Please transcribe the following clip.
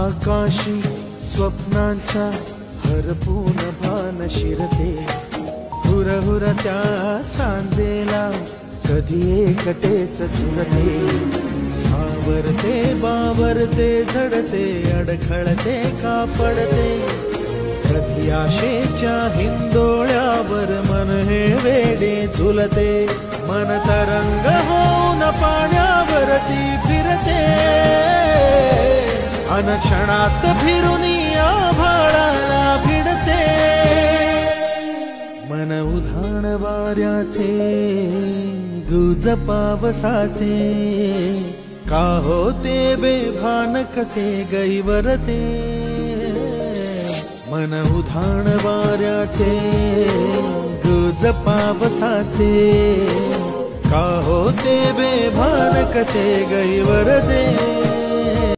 आकाशी स्वप्नांच्या हरपून भान शिरते, हुरहुर त्या सांजेला कधी एकटेच झुलते, सावरते बावरते झडते अडखळते का पडते, कधी आशेच्या हिंदोळ्यावर मन हे वेडे झुलते, मन तरंग होऊन पाण्यावरती फिरते, अनक्षणात फिरून आभाळाला भिडते, मन उधाण वाऱ्याचे गुज पावसाचे, का होते बेभान कसे गैवरते, मन उधाण वाऱ्याचे गुज पावसाचे, का होते बेभान कसे गैवरते।